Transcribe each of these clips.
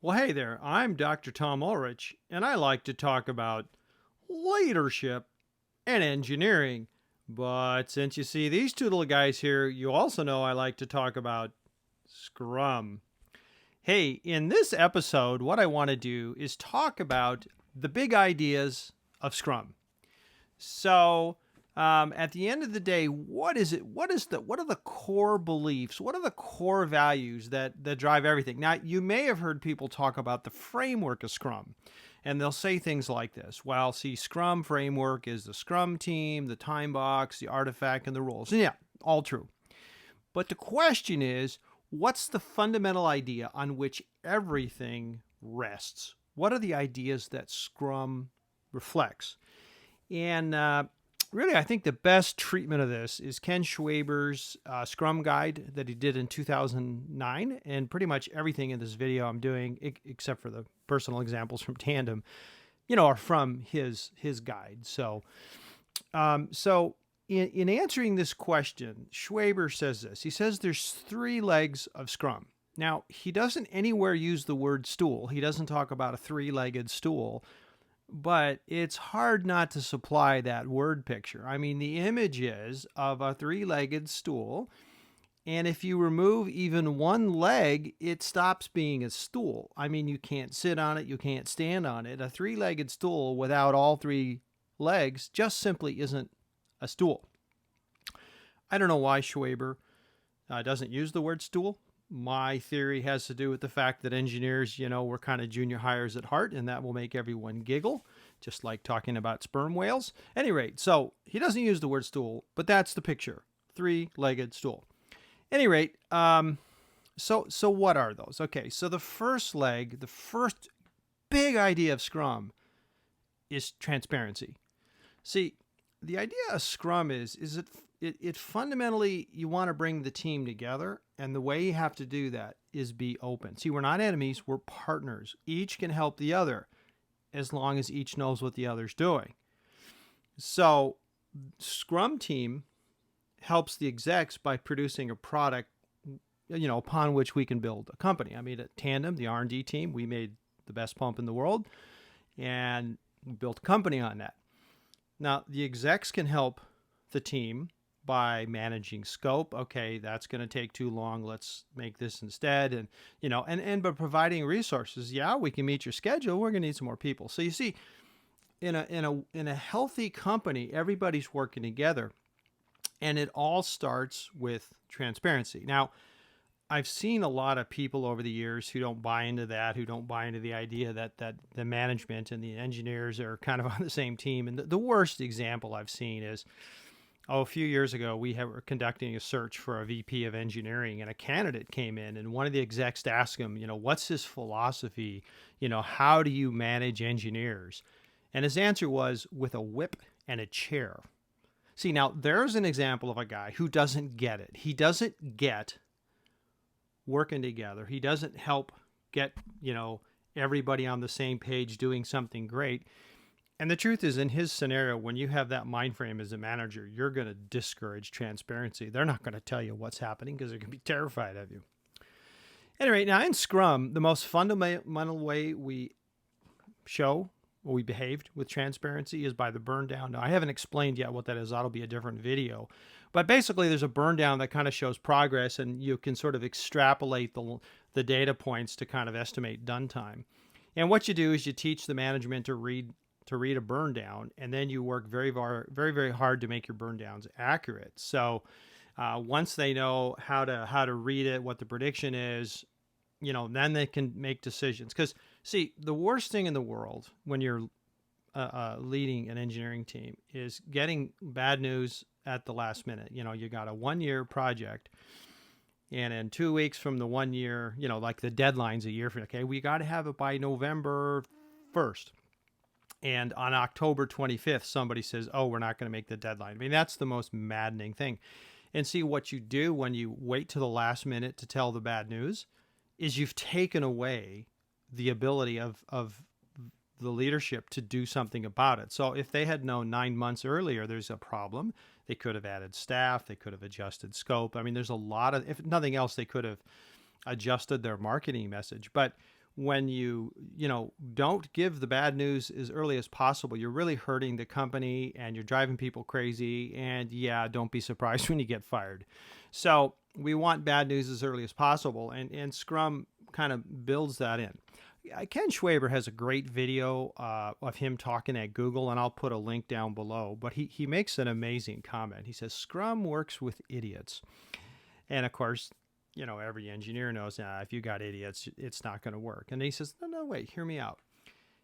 Well, hey there, I'm Dr. Tom Ulrich, and I like to talk about leadership and engineering. But since you see these two little guys here, you also know I like to talk about Scrum. Hey, in this episode, what I want to do is talk about the big ideas of Scrum. So, at the end of the day, what is it? What are the core beliefs? What are the core values that drive everything? Now, you may have heard people talk about the framework of Scrum, and they'll say things like this. Well, see, Scrum framework is the Scrum team, the time box, the artifact, and the rules. And yeah, all true. But the question is, what's the fundamental idea on which everything rests? What are the ideas that Scrum reflects? And really, I think the best treatment of this is Ken Schwaber's Scrum guide that he did in 2009. And pretty much everything in this video I'm doing, except for the personal examples from Tandem, are from his guide. So in answering this question, Schwaber says this. He says there's three legs of Scrum. Now, he doesn't anywhere use the word stool. He doesn't talk about a three-legged stool. But it's hard not to supply that word picture. I mean, the image is of a three-legged stool, and if you remove even one leg, it stops being a stool. I mean, you can't sit on it, you can't stand on it. A three-legged stool without all three legs just simply isn't a stool. I don't know why Schwaber doesn't use the word stool. My theory has to do with the fact that engineers, we're kind of junior hires at heart, and that will make everyone giggle, just like talking about sperm whales. At any rate, so he doesn't use the word stool, but that's the picture, three-legged stool. At any rate, so what are those? Okay, so the first leg, the first big idea of Scrum is transparency. See, the idea of Scrum is it fundamentally, you want to bring the team together, and the way you have to do that is be open. See, we're not enemies, we're partners. Each can help the other as long as each knows what the other's doing. So, Scrum team helps the execs by producing a product, upon which we can build a company. I mean, at Tandem, the R&D team, we made the best pump in the world, and we built a company on that. Now, the execs can help the team by managing scope. Okay, that's going to take too long. Let's make this instead. And by providing resources, yeah, we can meet your schedule. We're going to need some more people. So you see, in a healthy company, everybody's working together, and it all starts with transparency. Now, I've seen a lot of people over the years who don't buy into that, who don't buy into the idea that the management and the engineers are kind of on the same team. And the worst example I've seen is, a few years ago, we were conducting a search for a VP of engineering, and a candidate came in, and one of the execs asked him, what's his philosophy? How do you manage engineers? And his answer was with a whip and a chair. See, now there's an example of a guy who doesn't get it. He doesn't get working together. He doesn't help get, everybody on the same page doing something great. And the truth is, in his scenario, when you have that mind frame as a manager, you're going to discourage transparency. They're not going to tell you what's happening because they're going to be terrified of you. Anyway, now in Scrum, the most fundamental way we show or we behaved with transparency is by the burn down. Now, I haven't explained yet what that is. That'll be a different video. But basically, there's a burn down that kind of shows progress, and you can sort of extrapolate the data points to kind of estimate done time. And what you do is you teach the management to read a burn down, and then you work very, very, very hard to make your burn downs accurate. So once they know how to read it, what the prediction is, then they can make decisions. Because see, the worst thing in the world when you're leading an engineering team is getting bad news at the last minute. You got a 1-year project, and in 2 weeks from the 1 year, like the deadline's a year from, okay, we got to have it by November 1st. And on October 25th, somebody says, oh, we're not going to make the deadline. I mean, that's the most maddening thing. And see, what you do when you wait to the last minute to tell the bad news is you've taken away the ability of the leadership to do something about it. So if they had known 9 months earlier there's a problem, they could have added staff, they could have adjusted scope. I mean, there's a lot of, if nothing else, they could have adjusted their marketing message. But when you don't give the bad news as early as possible, you're really hurting the company and you're driving people crazy. And yeah, don't be surprised when you get fired. So we want bad news as early as possible. And Scrum kind of builds that in. Ken Schwaber has a great video of him talking at Google, and I'll put a link down below. But he makes an amazing comment. He says, Scrum works with idiots. And of course, every engineer knows, if you got idiots, it's not going to work. And he says, no, wait, hear me out.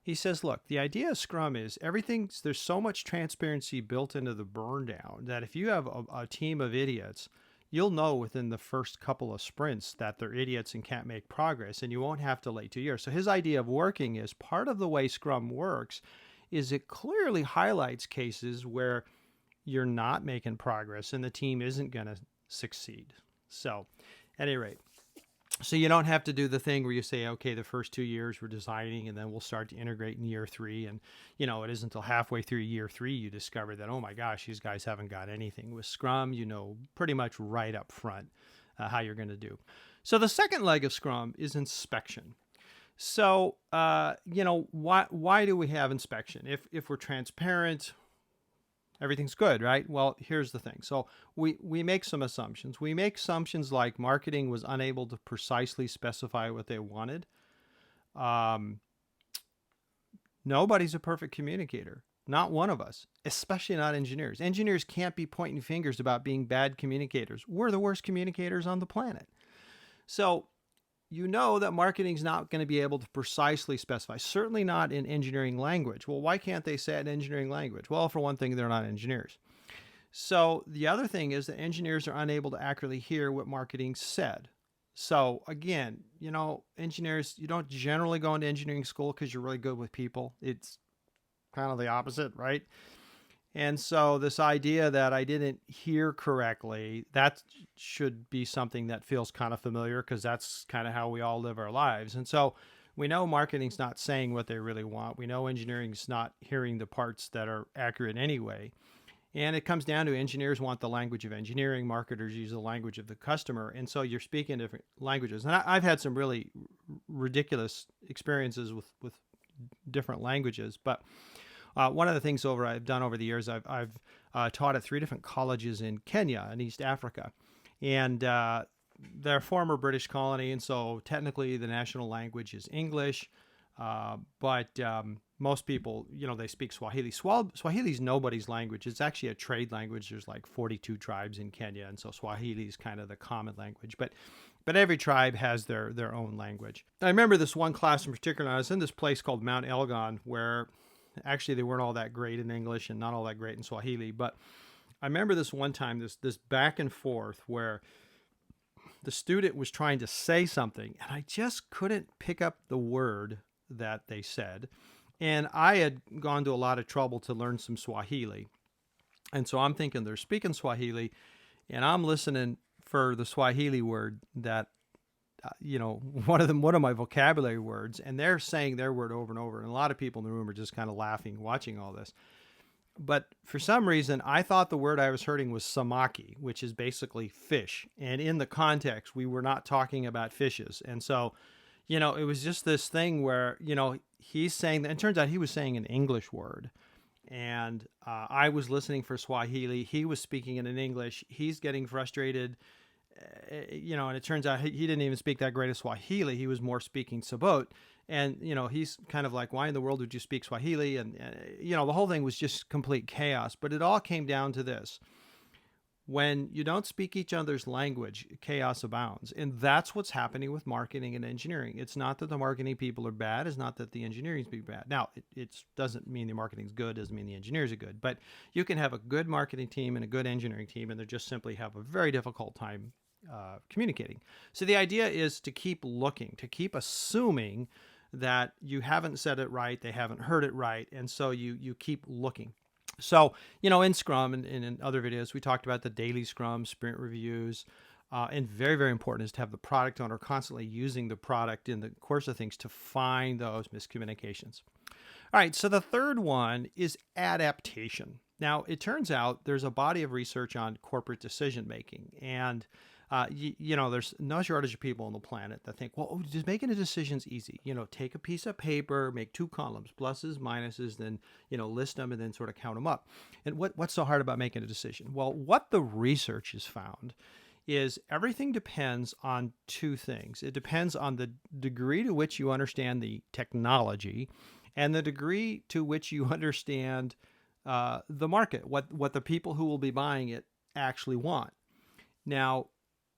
He says, look, the idea of Scrum is there's so much transparency built into the burn down that if you have a team of idiots, you'll know within the first couple of sprints that they're idiots and can't make progress, and you won't have to wait 2 years. So his idea of working is part of the way Scrum works is it clearly highlights cases where you're not making progress and the team isn't going to succeed. So at any rate, so you don't have to do the thing where you say, okay, the first 2 years we're designing and then we'll start to integrate in year 3. And, it isn't until halfway through year 3 you discover that, oh my gosh, these guys haven't got anything. With Scrum, pretty much right up front how you're going to do. So the second leg of Scrum is inspection. So, why do we have inspection? If we're transparent, everything's good, right? Well, here's the thing. So we make some assumptions. We make assumptions like marketing was unable to precisely specify what they wanted. Nobody's a perfect communicator. Not one of us, especially not engineers. Engineers can't be pointing fingers about being bad communicators. We're the worst communicators on the planet. So that marketing's not going to be able to precisely specify, certainly not in engineering language. Well, why can't they say it in engineering language? Well, for one thing, they're not engineers. So the other thing is that engineers are unable to accurately hear what marketing said. So again, engineers, you don't generally go into engineering school because you're really good with people. It's kind of the opposite, right? And so this idea that I didn't hear correctly, that should be something that feels kind of familiar because that's kind of how we all live our lives. And so we know marketing's not saying what they really want. We know engineering's not hearing the parts that are accurate anyway. And it comes down to engineers want the language of engineering, marketers use the language of the customer. And so you're speaking different languages. And I've had some really ridiculous experiences with different languages, but one of the things I've done over the years, I've taught at 3 different colleges in Kenya in East Africa, and they're a former British colony, and so technically the national language is English, but most people, they speak Swahili. Swahili is nobody's language. It's actually a trade language. There's like 42 tribes in Kenya, and so Swahili is kind of the common language, but every tribe has their own language. I remember this one class in particular. I was in this place called Mount Elgon where actually they weren't all that great in English and not all that great in Swahili, but I remember this one time, this back and forth where the student was trying to say something and I just couldn't pick up the word that they said. And I had gone to a lot of trouble to learn some Swahili. And so I'm thinking they're speaking Swahili and I'm listening for the Swahili word that one of my vocabulary words, and they're saying their word over and over. And a lot of people in the room are just kind of laughing, watching all this. But for some reason, I thought the word I was hearing was samaki, which is basically fish. And in the context, we were not talking about fishes. And so, it was just this thing where, he's saying that, and it turns out he was saying an English word. And I was listening for Swahili. He was speaking in English. He's getting frustrated. And it turns out he didn't even speak that great of Swahili. He was more speaking Sabot. And, he's kind of like, why in the world would you speak Swahili? And the whole thing was just complete chaos. But it all came down to this. When you don't speak each other's language, chaos abounds. And that's what's happening with marketing and engineering. It's not that the marketing people are bad. It's not that the engineering is bad. Now, it doesn't mean the marketing is good. Doesn't mean the engineers are good. But you can have a good marketing team and a good engineering team, and they just simply have a very difficult time communicating. So the idea is to keep looking, to keep assuming that you haven't said it right, they haven't heard it right, and so you keep looking. So, in Scrum and in other videos, we talked about the daily Scrum, sprint reviews, and very, very important is to have the product owner constantly using the product in the course of things to find those miscommunications. All right, so the third one is adaptation. Now, it turns out there's a body of research on corporate decision-making, and There's no shortage of people on the planet that think, well, just making a decision's easy. Take a piece of paper, make two columns, pluses, minuses, then, list them and then sort of count them up. And what's so hard about making a decision? Well, what the research has found is everything depends on two things. It depends on the degree to which you understand the technology and the degree to which you understand the market, what the people who will be buying it actually want. Now,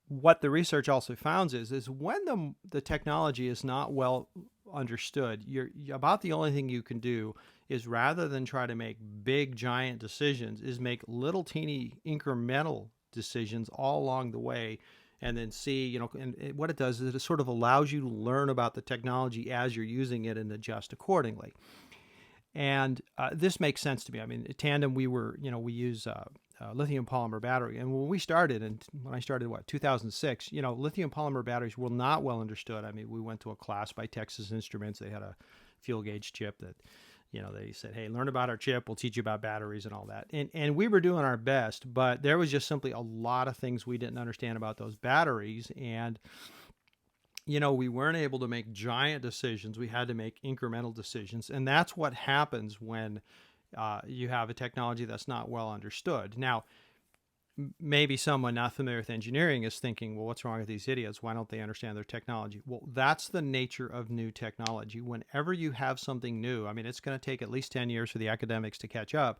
what the research also found is when the technology is not well understood, about the only thing you can do is, rather than try to make big giant decisions, is make little teeny incremental decisions all along the way, and then see, and what it does is it sort of allows you to learn about the technology as you're using it and adjust accordingly. And this makes sense to me. I mean, at Tandem, we use lithium polymer battery. And when I started, 2006, lithium polymer batteries were not well understood. I mean, we went to a class by Texas Instruments. They had a fuel gauge chip that, they said, hey, learn about our chip. We'll teach you about batteries and all that. And we were doing our best, but there was just simply a lot of things we didn't understand about those batteries. And we weren't able to make giant decisions. We had to make incremental decisions. And that's what happens when you have a technology that's not well understood. Now, maybe someone not familiar with engineering is thinking, well, what's wrong with these idiots? Why don't they understand their technology? Well, that's the nature of new technology. Whenever you have something new, I mean, it's going to take at least 10 years for the academics to catch up.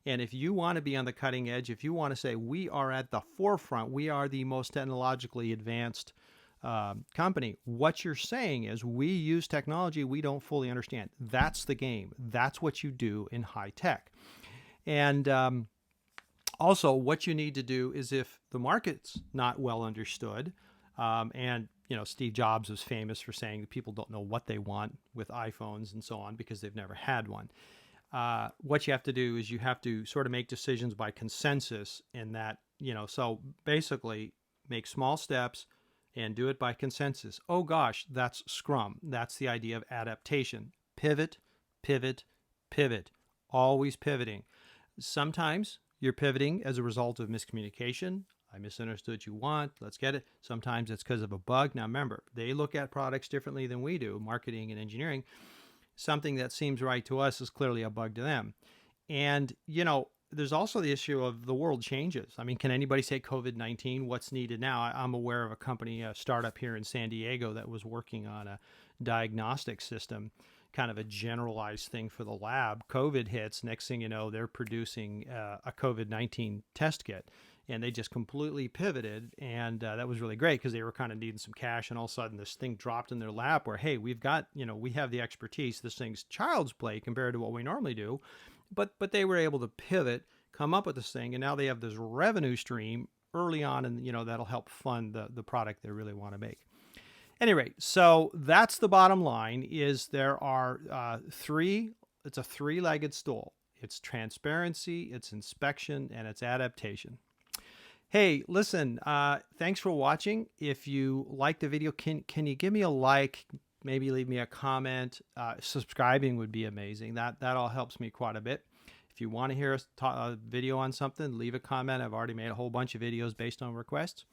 And if you want to be on the cutting edge, if you want to say we are at the forefront, we are the most technologically advanced company, what you're saying is we use technology we don't fully understand. That's the game. That's what you do in high tech. And also, what you need to do is, if the market's not well understood, and Steve Jobs was famous for saying that people don't know what they want with iPhones and so on because they've never had one. What you have to do is you have to sort of make decisions by consensus in that, so basically make small steps and do it by consensus. Oh gosh, that's Scrum. That's the idea of adaptation. Pivot, pivot, pivot. Always pivoting. Sometimes you're pivoting as a result of miscommunication. I misunderstood what you want. Let's get it. Sometimes it's because of a bug. Now remember, they look at products differently than we do, marketing and engineering. Something that seems right to us is clearly a bug to them. And, there's also the issue of the world changes. I mean, can anybody say COVID-19? What's needed now? I'm aware of a company, a startup here in San Diego, that was working on a diagnostic system, kind of a generalized thing for the lab. COVID hits. Next thing you know, they're producing a COVID-19 test kit. And they just completely pivoted. And that was really great because they were kind of needing some cash. And all of a sudden, this thing dropped in their lap where, hey, we've got, we have the expertise. This thing's child's play compared to what we normally do. But they were able to pivot, come up with this thing, and now they have this revenue stream early on, and that'll help fund the product they really want to make. Anyway, so that's the bottom line: is there are it's a three-legged stool. It's transparency, it's inspection, and it's adaptation. Hey, listen, thanks for watching. If you like the video, can you give me a like? Maybe leave me a comment. Subscribing would be amazing. That all helps me quite a bit. If you want to hear a video on something, leave a comment. I've already made a whole bunch of videos based on requests.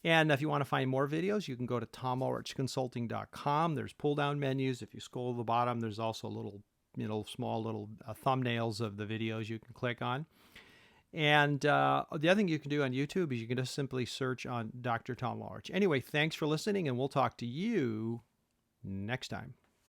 And if you want to find more videos, you can go to tomulrichconsulting.com. There's pull-down menus. If you scroll to the bottom, there's also small little thumbnails of the videos you can click on. And the other thing you can do on YouTube is you can just simply search on Dr. Tom Ulrich. Anyway, thanks for listening, and we'll talk to you next time.